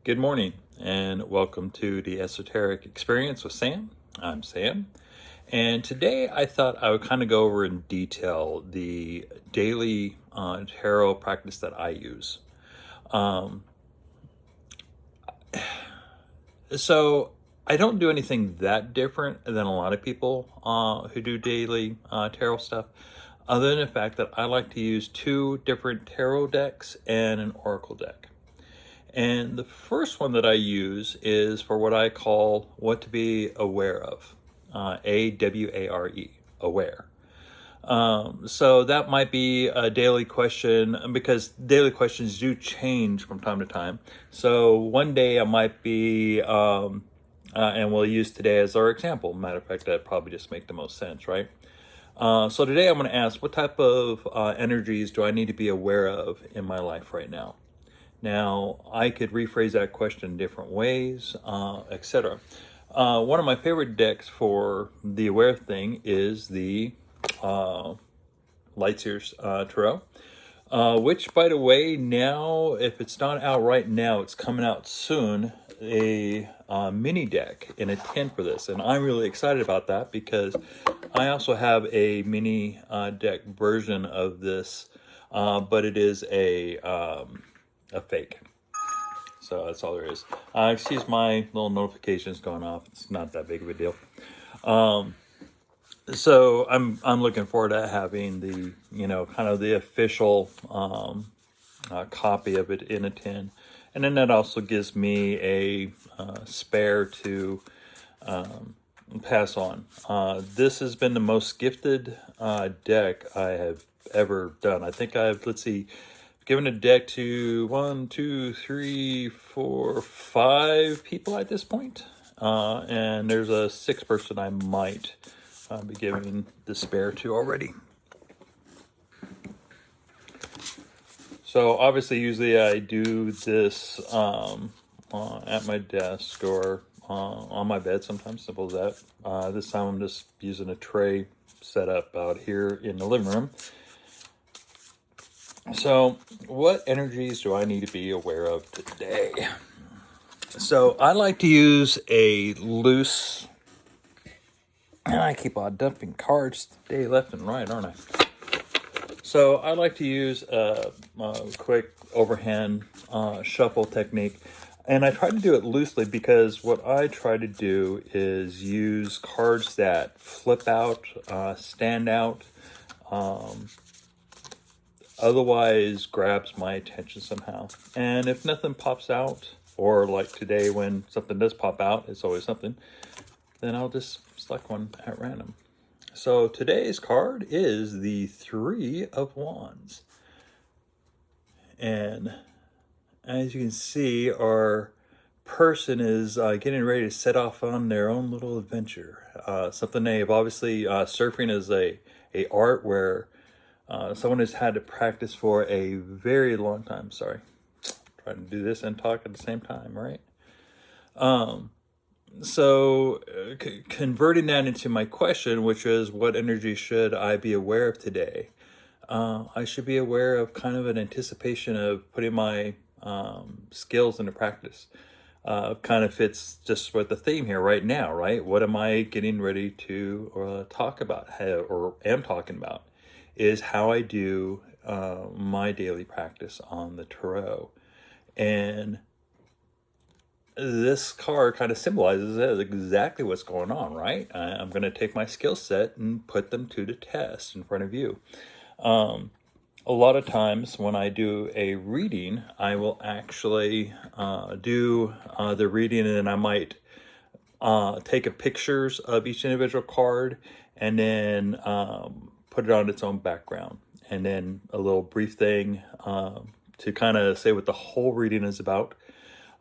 Good morning and welcome to the Esoteric Experience with Sam. I'm Sam, and today I thought I would kind of go over in detail the daily tarot practice that I use. So I don't do anything that different than a lot of people who do daily tarot stuff, other than the fact that I like to use two different tarot decks and an oracle deck. And the first one that I use is for what I call what to be aware of, A-W-A-R-E, aware. So that might be a daily question, because daily questions do change from time to time. So one day I might be, and we'll use today as our example. Matter of fact, that probably just make the most sense, right? So today I'm going to ask, what type of energies do I need to be aware of in my life right now? Now, I could rephrase that question different ways, etc. One of my favorite decks for the aware thing is the Seer Tarot, which, by the way, now, if it's not out right now, it's coming out soon, a mini deck in a tin for this. And I'm really excited about that because I also have a mini deck version of this, but it is a fake. So that's all there is. Excuse my little notifications going off. It's not that big of a deal. So I'm looking forward to having the, kind of the official copy of it in a tin. And then that also gives me a spare to pass on. This has been the most gifted deck I have ever done. I think let's see, given a deck to 1, 2, 3, 4, 5 people at this point. And there's a 6th person I might be giving the spare to already. So obviously, usually I do this at my desk or on my bed, sometimes, simple as that. This time I'm just using a tray set up out here in the living room. So, what energies do I need to be aware of today? So, I like to use a loose, and I keep on dumping cards today left and right, aren't I? So, I like to use a quick overhand shuffle technique, and I try to do it loosely because what I try to do is use cards that flip out, stand out, otherwise grabs my attention somehow. And if nothing pops out, or like today when something does pop out, it's always something, then I'll just select one at random. So today's card is the 3 of Wands. And as you can see, our person is getting ready to set off on their own little adventure. Something they've obviously, surfing is a art where someone has had to practice for a very long time. Sorry, trying to do this and talk at the same time, right? So converting that into my question, which is, what energy should I be aware of today? I should be aware of kind of an anticipation of putting my skills into practice. Kind of fits just with the theme here right now, right? What am I getting ready to talk about, or am talking about? Is how I do my daily practice on the tarot. And this card kind of symbolizes exactly what's going on, right? I'm going to take my skill set and put them to the test in front of you. A lot of times when I do a reading, I will actually do the reading, and then I might take a pictures of each individual card and then put it on its own background, and then a little brief thing to kind of say what the whole reading is about.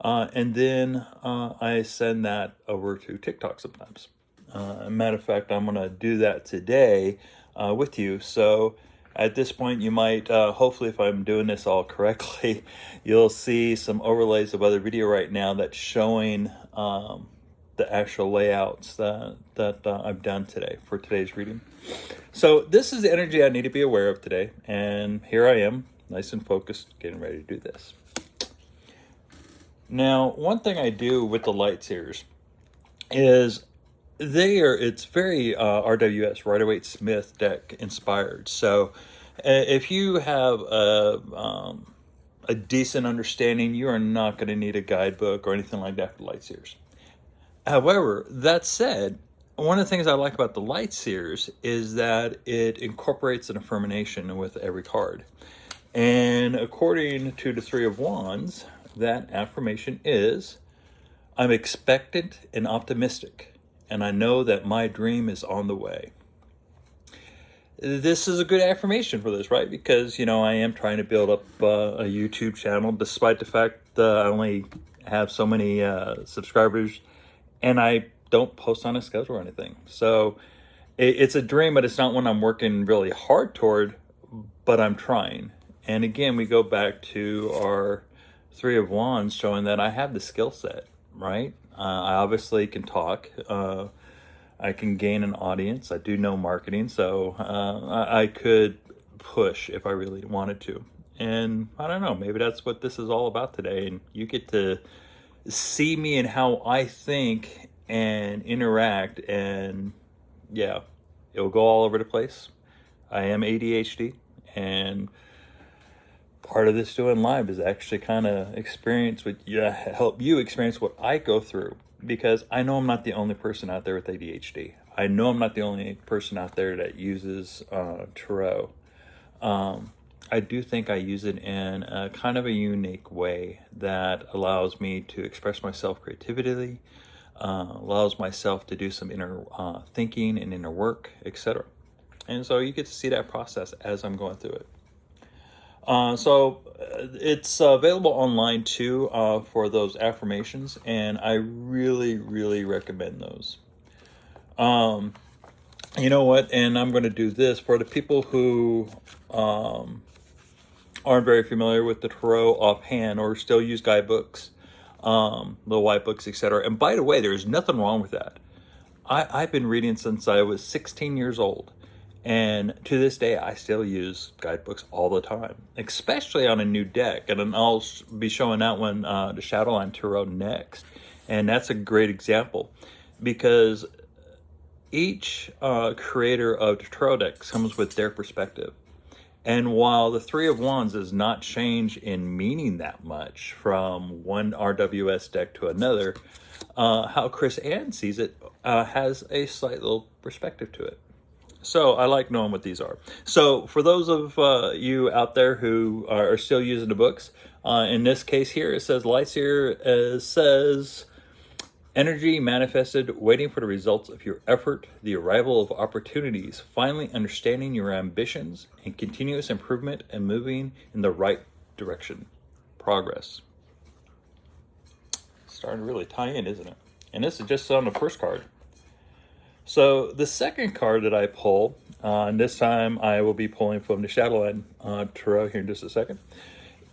And then I send that over to TikTok sometimes. Matter of fact, I'm going to do that today with you. So at this point, you might, hopefully if I'm doing this all correctly, you'll see some overlays of other video right now that's showing the actual layouts that I've done today for today's reading. So this is the energy I need to be aware of today. And here I am, nice and focused, getting ready to do this. Now, one thing I do with the light seers is it's very RWS, Rider-Waite-Smith deck inspired. So if you have a decent understanding, you are not going to need a guidebook or anything like that for light seers. However, that said, one of the things I like about the light seers is that it incorporates an affirmation with every card. And according to the Three of Wands, that affirmation is, I'm expectant and optimistic, and I know that my dream is on the way. This is a good affirmation for this, right? Because, I am trying to build up a YouTube channel, despite the fact that I only have so many subscribers, and I don't post on a schedule or anything. So it's a dream, but it's not one I'm working really hard toward, but I'm trying. And again, we go back to our Three of Wands showing that I have the skill set, right? I obviously can talk. I can gain an audience. I do know marketing, so I could push if I really wanted to. And I don't know, maybe that's what this is all about today. And you get to see me and how I think and interact, and yeah, it'll go all over the place. I am ADHD, and part of this doing live is actually kind of help you experience what I go through, because I know I'm not the only person out there with ADHD. I know I'm not the only person out there that uses tarot. I do think I use it in a kind of a unique way that allows me to express myself creatively, allows myself to do some inner thinking and inner work, etc. And so you get to see that process as I'm going through it. So it's available online too for those affirmations, and I really, really recommend those. You know what? And I'm going to do this for the people who aren't very familiar with the tarot offhand or still use guidebooks, the white books, etc. And by the way, there's nothing wrong with that. I've been reading since I was 16 years old. And to this day, I still use guidebooks all the time, especially on a new deck. And I'll be showing that one, the Shadowland Tarot, next. And that's a great example, because each creator of the tarot decks comes with their perspective. And while the Three of Wands does not change in meaning that much from one RWS deck to another, how Chris Ann sees it has a slight little perspective to it. So I like knowing what these are. So for those of you out there who are still using the books, in this case here, it says Light Seer says, energy manifested, waiting for the results of your effort, the arrival of opportunities, finally understanding your ambitions, and continuous improvement and moving in the right direction. Progress. Starting to really tie in, isn't it? And this is just on the first card. So the second card that I pull, and this time I will be pulling from the Shadowland Tarot here in just a second,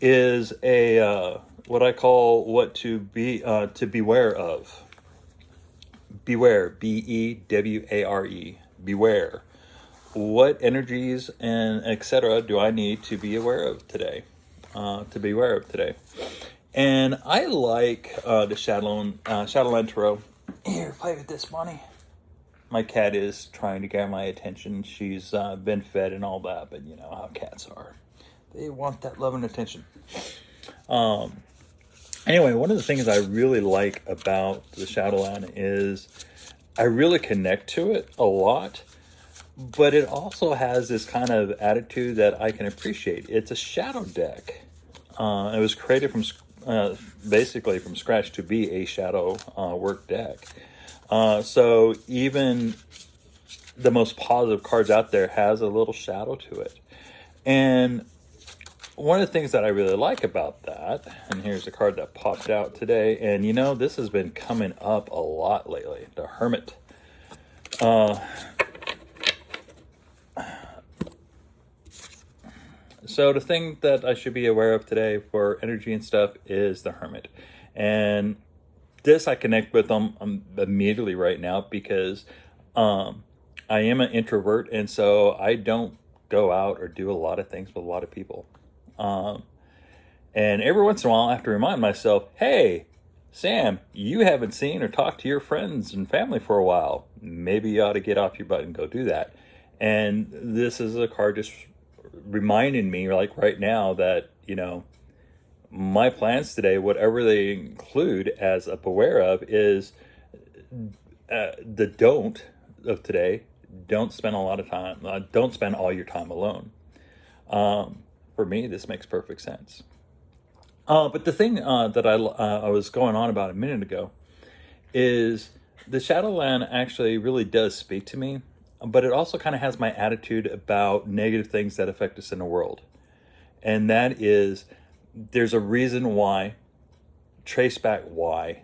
is a what I call what to beware of. Beware, B-E-W-A-R-E, beware. What energies and etc. do I need to be aware of today? And I like the Shadowland Tarot. Here, play with this, Bonnie. My cat is trying to get my attention. She's been fed and all that, but you know how cats are. They want that love and attention. Anyway, one of the things I really like about the Shadowland is I really connect to it a lot, but it also has this kind of attitude that I can appreciate. It's a shadow deck. It was created from basically from scratch to be a shadow work deck. So even the most positive cards out there has a little shadow to it. And one of the things that I really like about that, and here's the card that popped out today, and you know, this has been coming up a lot lately, the Hermit. So the thing that I should be aware of today for energy and stuff is the Hermit. And this I connect with them immediately right now because I am an introvert, and so I don't go out or do a lot of things with a lot of people. And every once in a while, I have to remind myself, hey, Sam, you haven't seen or talked to your friends and family for a while. Maybe you ought to get off your butt and go do that. And this is a card just reminding me, like right now, that, you know, my plans today, whatever they include as a beware of, is the don't of today. Don't spend a lot of time, don't spend all your time alone. For me, this makes perfect sense. But the thing that I was going on about a minute ago is the Shadowland actually really does speak to me, but it also kind of has my attitude about negative things that affect us in the world. And that is, there's a reason why, trace back why,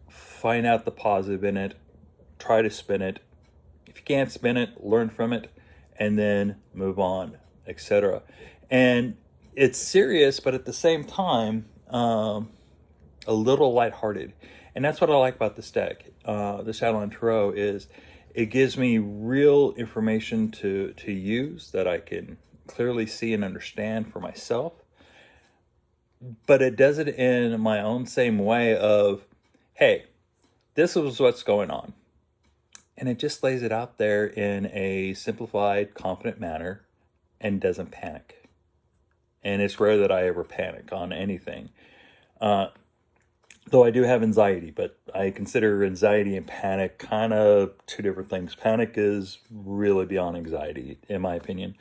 find out the positive in it, try to spin it. If you can't spin it, learn from it, and then move on, etc. And it's serious, but at the same time, a little lighthearted. And that's what I like about this deck. The Shadowland Tarot is, it gives me real information to use that I can clearly see and understand for myself. But it does it in my own same way of, hey, this is what's going on. And it just lays it out there in a simplified, confident manner and doesn't panic. And it's rare that I ever panic on anything. Though I do have anxiety, but I consider anxiety and panic kind of two different things. Panic is really beyond anxiety, in my opinion.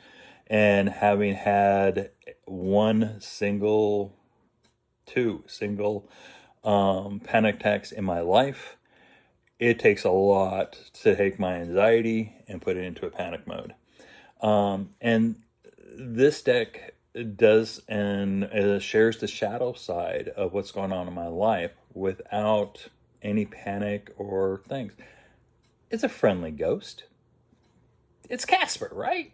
And having had two single panic attacks in my life, it takes a lot to take my anxiety and put it into a panic mode. And this deck does and shares the shadow side of what's going on in my life without any panic or things. It's a friendly ghost. It's Casper, right?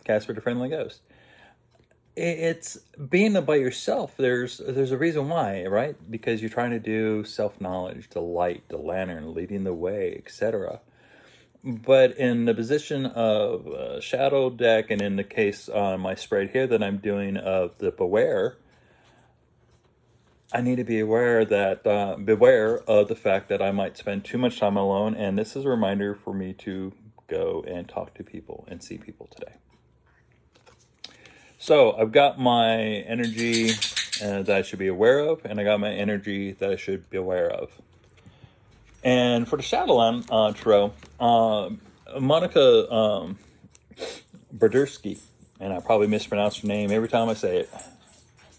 Casper the Friendly Ghost. It's being by yourself. There's a reason why, right? Because you're trying to do self-knowledge, the light, the lantern, leading the way, etc. But in the position of a shadow deck, and in the case on my spread here that I'm doing of the beware, I need to be aware that beware of the fact that I might spend too much time alone, and this is a reminder for me to go and talk to people and see people today. So I've got my energy that I should be aware of, and I got my energy that I should be aware of. And for the Shadowland Tarot, Monica Berdersky, and I probably mispronounce her name every time I say it.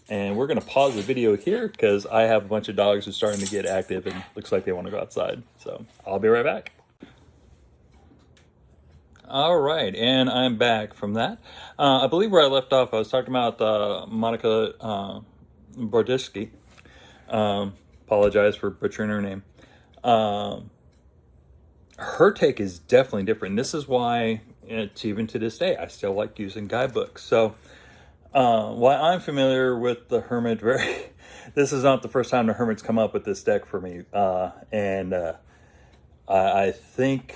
And we're going to pause the video here because I have a bunch of dogs who are starting to get active and looks like they want to go outside. So I'll be right back. All right, and I'm back from that. I believe where I left off, I was talking about Monica Bordiski. Apologize for butchering her name. Her take is definitely different. This is why, even to this day, I still like using guidebooks. So, while I'm familiar with the Hermit, this is not the first time the Hermit's come up with this deck for me. I think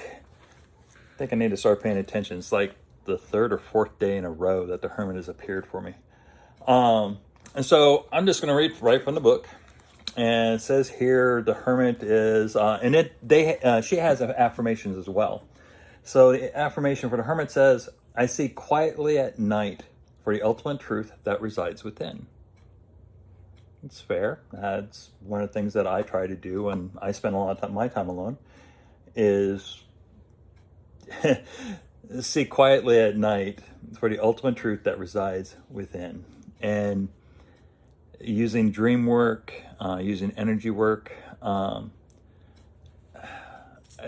I need to start paying attention. It's like the third or fourth day in a row that the Hermit has appeared for me. And so I'm just going to read right from the book. And it says here the Hermit is, she has affirmations as well. So the affirmation for the Hermit says, I seek quietly at night for the ultimate truth that resides within. It's fair. That's one of the things that I try to do when I spend a lot of my time alone, is seek quietly at night for the ultimate truth that resides within. And using dream work, using energy work,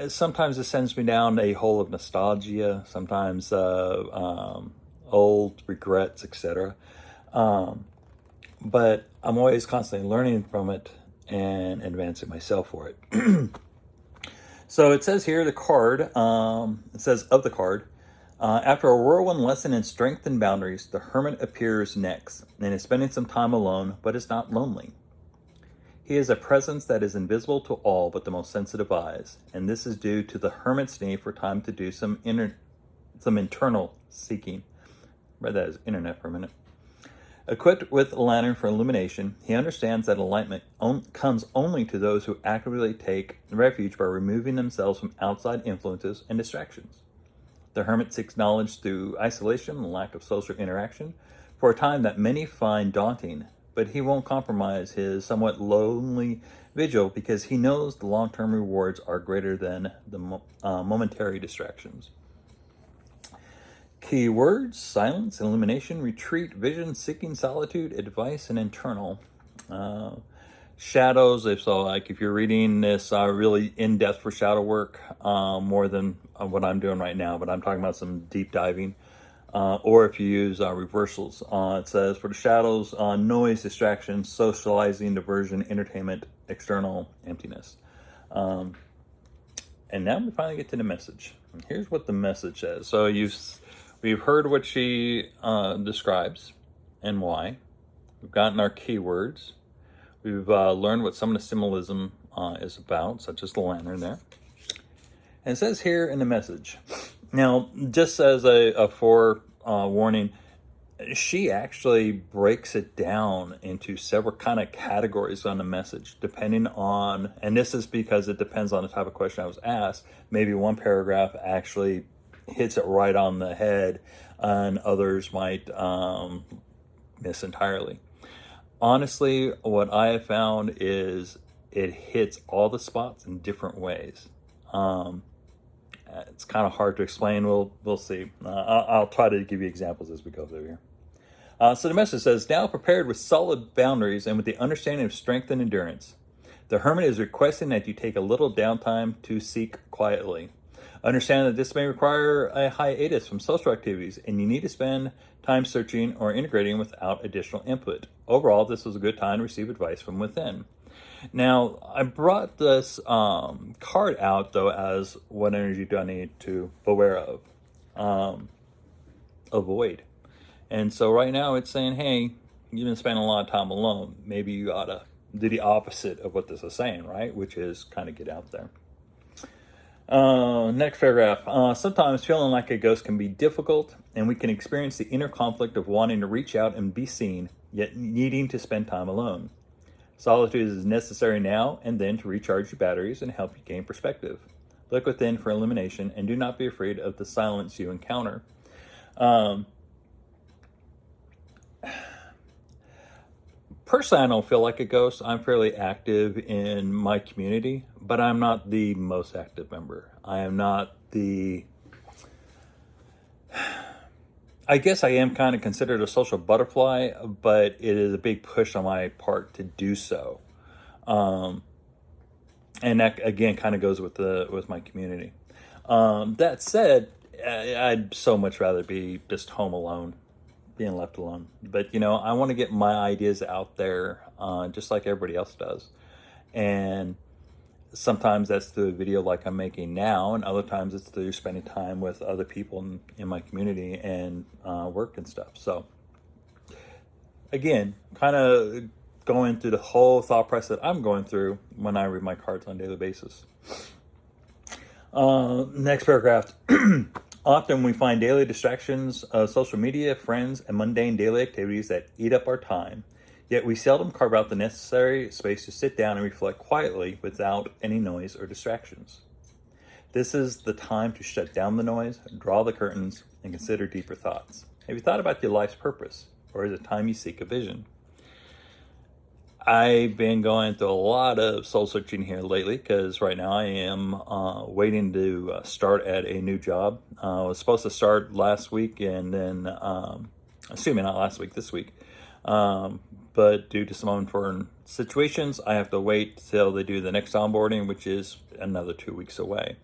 sometimes it sends me down a hole of nostalgia, sometimes old regrets, etc. But I'm always constantly learning from it and advancing myself for it. So it says here, the card, it says of the card, after a whirlwind lesson in strength and boundaries, the Hermit appears next and is spending some time alone, but is not lonely. He is a presence that is invisible to all but the most sensitive eyes, and this is due to the Hermit's need for time to do some internal seeking. Read that as internet for a minute. Equipped with a lantern for illumination, he understands that enlightenment comes only to those who actively take refuge by removing themselves from outside influences and distractions. The hermit seeks knowledge through isolation and lack of social interaction for a time that many find daunting, but he won't compromise his somewhat lonely vigil because he knows the long-term rewards are greater than the momentary distractions. Key words: silence, illumination, retreat, vision, seeking solitude, advice, and internal. Shadows, if you're reading this really in-depth for shadow work, more than what I'm doing right now, but I'm talking about some deep diving. Or if you use reversals, it says for the shadows, noise, distraction, socializing, diversion, entertainment, external, emptiness. And now we finally get to the message. And here's what the message says. So we've heard what she describes and why. We've gotten our keywords. We've learned what some of the symbolism is about, such as the lantern there. And it says here in the message. Now, just as a forewarning, she actually breaks it down into several kind of categories on the message, depending on, and this is because it depends on the type of question I was asked. Maybe one paragraph actually hits it right on the head, and others might miss entirely. Honestly, what I have found is it hits all the spots in different ways. It's kind of hard to explain. We'll see. I'll try to give you examples as we go through here. So the message says, now prepared with solid boundaries and with the understanding of strength and endurance, the hermit is requesting that you take a little downtime to seek quietly. Understand that this may require a hiatus from social activities, and you need to spend time searching or integrating without additional input. Overall, this was a good time to receive advice from within. Now, I brought this card out, though, as what energy do I need to beware of? Avoid. And so right now it's saying, hey, you've been spending a lot of time alone. Maybe you ought to do the opposite of what this is saying, right? Which is kind of get out there. Next paragraph. Sometimes feeling like a ghost can be difficult, and we can experience the inner conflict of wanting to reach out and be seen, yet needing to spend time alone. Solitude is necessary now and then to recharge your batteries and help you gain perspective. Look within for illumination, and do not be afraid of the silence you encounter. Personally, I don't feel like a ghost. I'm fairly active in my community, but I'm not the most active member. I am not I guess I am kind of considered a social butterfly, but it is a big push on my part to do so. And that, again, kind of goes with my community. That said, I'd so much rather be just home alone, being left alone. But, I want to get my ideas out there just like everybody else does. And sometimes that's through a video like I'm making now, and other times it's through spending time with other people in my community and work and stuff. So, again, kind of going through the whole thought process that I'm going through when I read my cards on a daily basis. Next paragraph. Often we find daily distractions of social media, friends, and mundane daily activities that eat up our time. Yet we seldom carve out the necessary space to sit down and reflect quietly without any noise or distractions. This is the time to shut down the noise, draw the curtains, and consider deeper thoughts. Have you thought about your life's purpose, or is it time you seek a vision? I've been going through a lot of soul searching here lately because right now I am waiting to start at a new job. I was supposed to start last week, and then, assuming not last week, this week. But due to some unforeseen situations, I have to wait till they do the next onboarding, which is another 2 weeks away.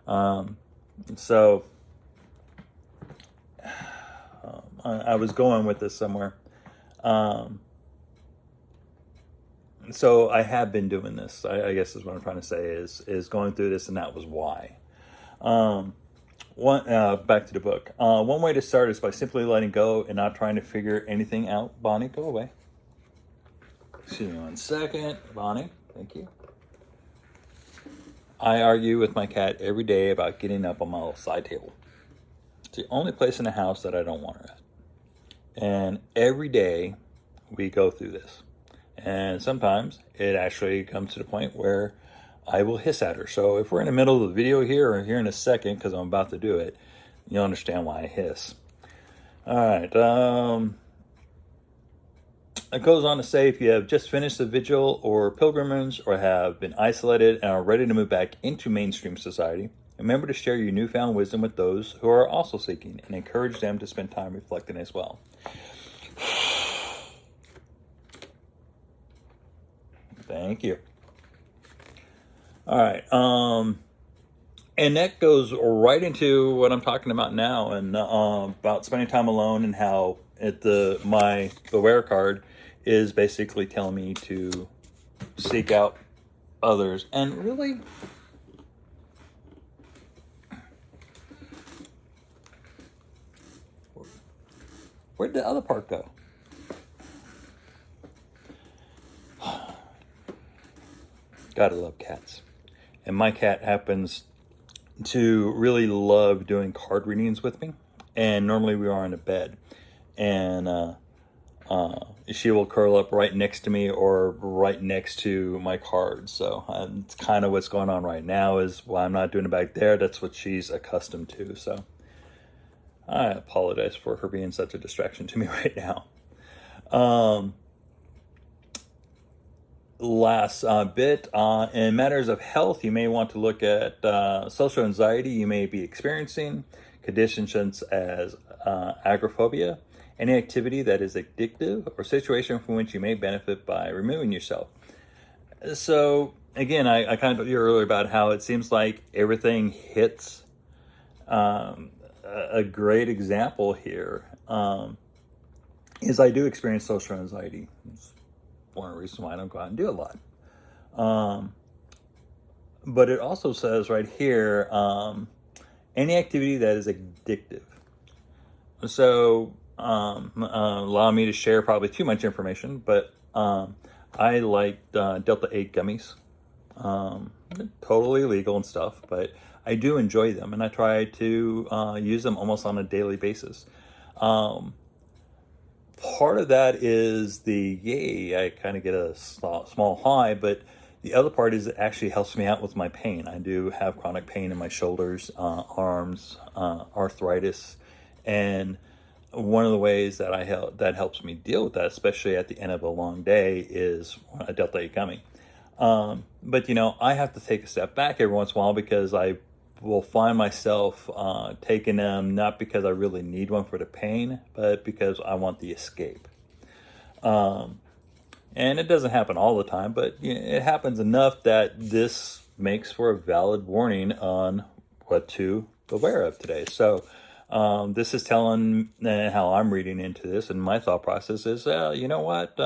So I was going with this somewhere. So I have been doing this. I guess is what I'm trying to say is going through this, and that was why. Back to the book. One way to start is by simply letting go and not trying to figure anything out. Bonnie, go away. Excuse me 1 second. Bonnie, thank you. I argue with my cat every day about getting up on my little side table. It's the only place in the house that I don't want her at. And every day we go through this. And sometimes it actually comes to the point where I will hiss at her. So if we're in the middle of the video here or here in a second, because I'm about to do it, you'll understand why I hiss. All right. It goes on to say, if you have just finished the vigil or pilgrimage or have been isolated and are ready to move back into mainstream society, remember to share your newfound wisdom with those who are also seeking and encourage them to spend time reflecting as well. Thank you. All right. And that goes right into what I'm talking about now, and about spending time alone, and how my Beware card is basically telling me to seek out others. And really, where'd the other part go? Gotta love cats. And my cat happens to really love doing card readings with me. And normally we are in a bed. And she will curl up right next to me or right next to my cards. So it's kind of what's going on right now is why I'm not doing it back there. That's what she's accustomed to. So I apologize for her being such a distraction to me right now. Last bit, in matters of health, you may want to look at social anxiety you may be experiencing, conditions such as agoraphobia, any activity that is addictive, or situation from which you may benefit by removing yourself. So again, I kind of told you earlier about how it seems like everything hits. A great example here is I do experience social anxiety. It's one of the reasons why I don't go out and do a lot. But it also says right here, any activity that is addictive. So allow me to share probably too much information, but I like Delta 8 gummies. Totally illegal and stuff, but I do enjoy them, and I try to use them almost on a daily basis. Part of that is I kind of get a small high, but the other part is it actually helps me out with my pain. I do have chronic pain in my shoulders, arms, arthritis, and one of the ways that that helps me deal with that, especially at the end of a long day, is a Delta 8 gummy. But I have to take a step back every once in a while because I will find myself taking them not because I really need one for the pain, but because I want the escape. And it doesn't happen all the time, but it happens enough that this makes for a valid warning on what to beware of today. So this is telling how I'm reading into this, and my thought process is, you know what?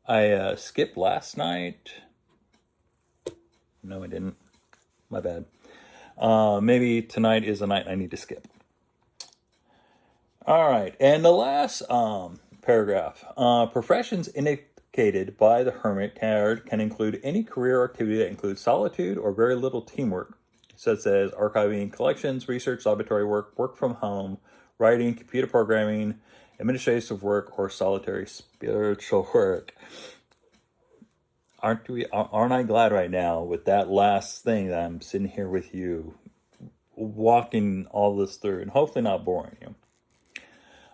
I skipped last night. No, I didn't. My bad. Maybe tonight is a night I need to skip. All right, and the last paragraph. Professions indicated by the Hermit card can include any career or activity that includes solitude or very little teamwork, such as archiving collections, research, laboratory work, work from home, writing, computer programming, administrative work, or solitary spiritual work. Aren't I glad right now with that last thing that I'm sitting here with you, walking all this through, and hopefully not boring you.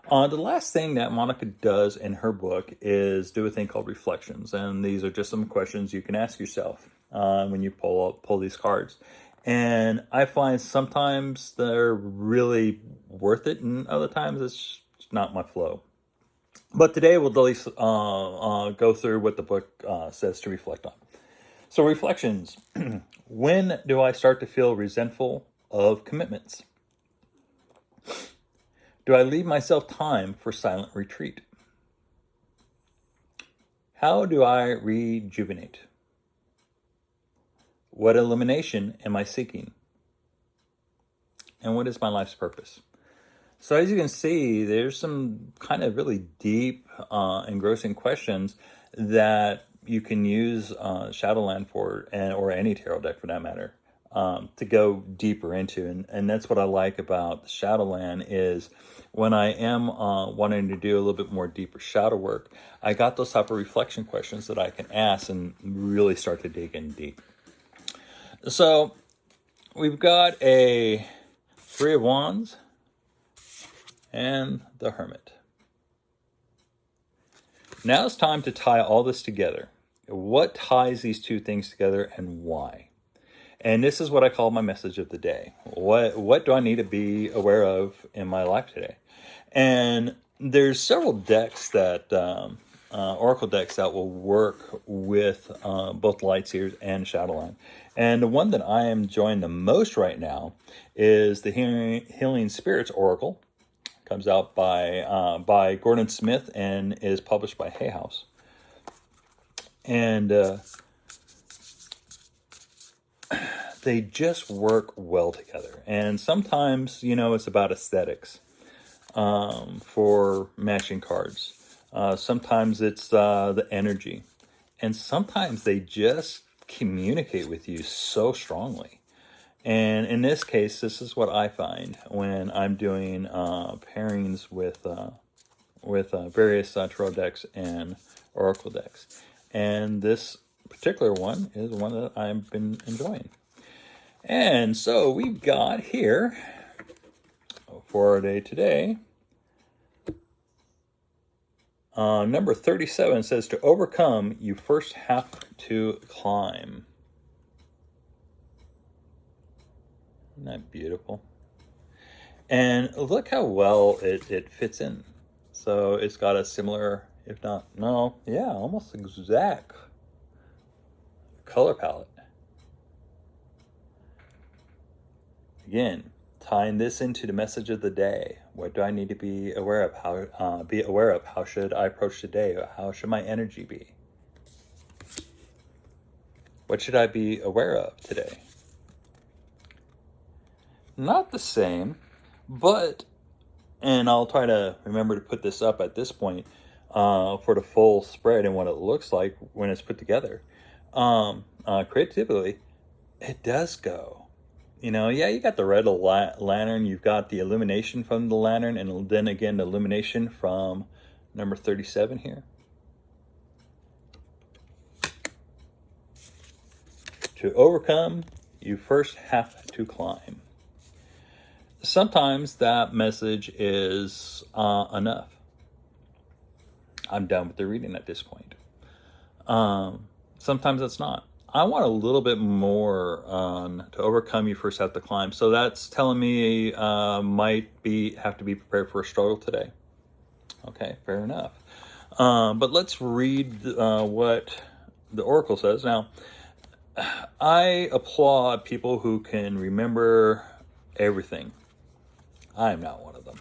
The last thing that Monica does in her book is do a thing called reflections, and these are just some questions you can ask yourself when you pull these cards. And I find sometimes they're really worth it, and other times it's not my flow. But today we'll at least go through what the book says to reflect on. So reflections. When do I start to feel resentful of commitments? Do I leave myself time for silent retreat? How do I rejuvenate? What illumination am I seeking? And what is my life's purpose? So as you can see, there's some kind of really deep, engrossing questions that you can use Shadowland for, or any tarot deck for that matter, to go deeper into. And that's what I like about the Shadowland is when I am wanting to do a little bit more deeper shadow work, I got those type of reflection questions that I can ask and really start to dig in deep. So we've got a Three of Wands and the Hermit. Now it's time to tie all this together. What ties these two things together and why? And this is what I call my message of the day. What do I need to be aware of in my life today? And there's several decks that, Oracle decks that will work with both Light Seers and Shadowland. And the one that I am enjoying the most right now is the Healing Spirits Oracle. Comes out by Gordon Smith and is published by Hay House. And they just work well together. And sometimes, it's about aesthetics for matching cards. Sometimes it's the energy. And sometimes they just communicate with you so strongly. And in this case, this is what I find when I'm doing pairings with various tarot decks and oracle decks. And this particular one is one that I've been enjoying. And so we've got here for our day today, number 37 says, to overcome, you first have to climb. Isn't that beautiful? And look how well it fits in. So it's got a similar, if not, no, yeah, almost exact color palette. Again, tying this into the message of the day. What do I need to be aware of? How should I approach the day? How should my energy be? What should I be aware of today? Not the same, but, and I'll try to remember to put this up at this point for the full spread and what it looks like when it's put together. Creatively, it does go. Yeah, you got the red lantern, you've got the illumination from the lantern, and then again the illumination from number 37 here. To overcome, you first have to climb. Sometimes that message is enough. I'm done with the reading at this point. Sometimes it's not. I want a little bit more on to overcome, you first have to climb. So that's telling me have to be prepared for a struggle today. Okay, fair enough. But let's read what the Oracle says. Now, I applaud people who can remember everything. I am not one of them.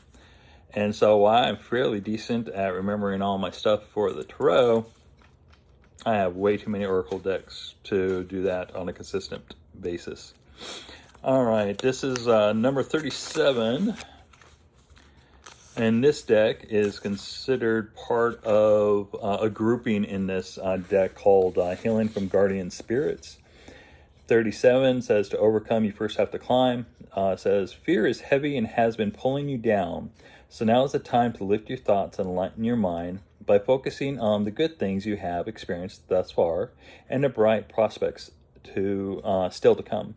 And so while I'm fairly decent at remembering all my stuff for the tarot, I have way too many oracle decks to do that on a consistent basis. All right, this is number 37. And this deck is considered part of a grouping in this deck called Healing from Guardian Spirits. 37 says, to overcome, you first have to climb. Says, fear is heavy and has been pulling you down. So now is the time to lift your thoughts and lighten your mind by focusing on the good things you have experienced thus far and the bright prospects still to come.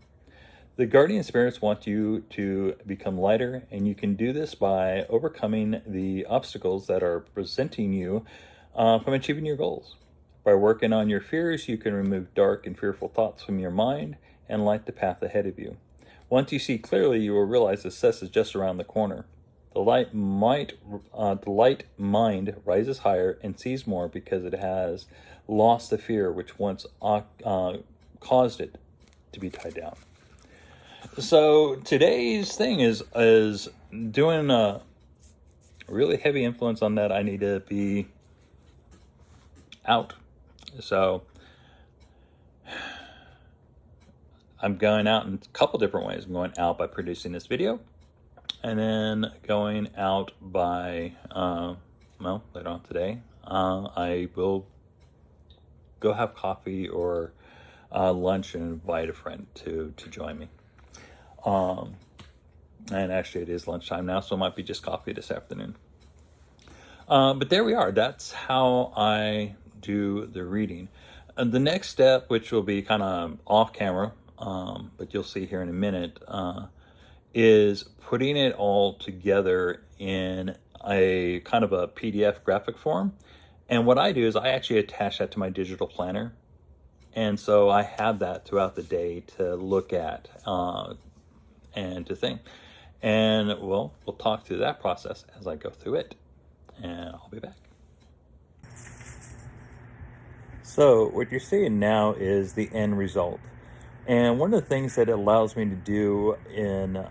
The guardian spirits want you to become lighter, and you can do this by overcoming the obstacles that are preventing you from achieving your goals. By working on your fears, you can remove dark and fearful thoughts from your mind and light the path ahead of you. Once you see clearly, you will realize success is just around the corner. The light mind rises higher and sees more because it has lost the fear which once caused it to be tied down. So today's thing is doing a really heavy influence on that. I need to be out. So I'm going out in a couple different ways. I'm going out by producing this video, and then going out by, later on today, I will go have coffee or lunch and invite a friend to join me. And actually it is lunchtime now, so it might be just coffee this afternoon. But there we are. That's how I do the reading. And the next step, which will be kind of off camera, but you'll see here in a minute, is putting it all together in a kind of a PDF graphic form. And what I do is I actually attach that to my digital planner. And so I have that throughout the day to look at and to think. And we'll talk through that process as I go through it. And I'll be back. So what you're seeing now is the end result. And one of the things that it allows me to do in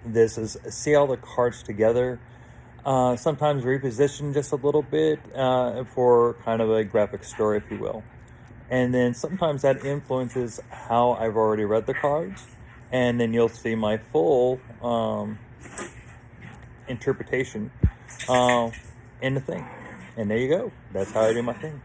this is see all the cards together, sometimes reposition just a little bit for kind of a graphic story, if you will. And then sometimes that influences how I've already read the cards. And then you'll see my full interpretation in the thing. And there you go. That's how I do my thing.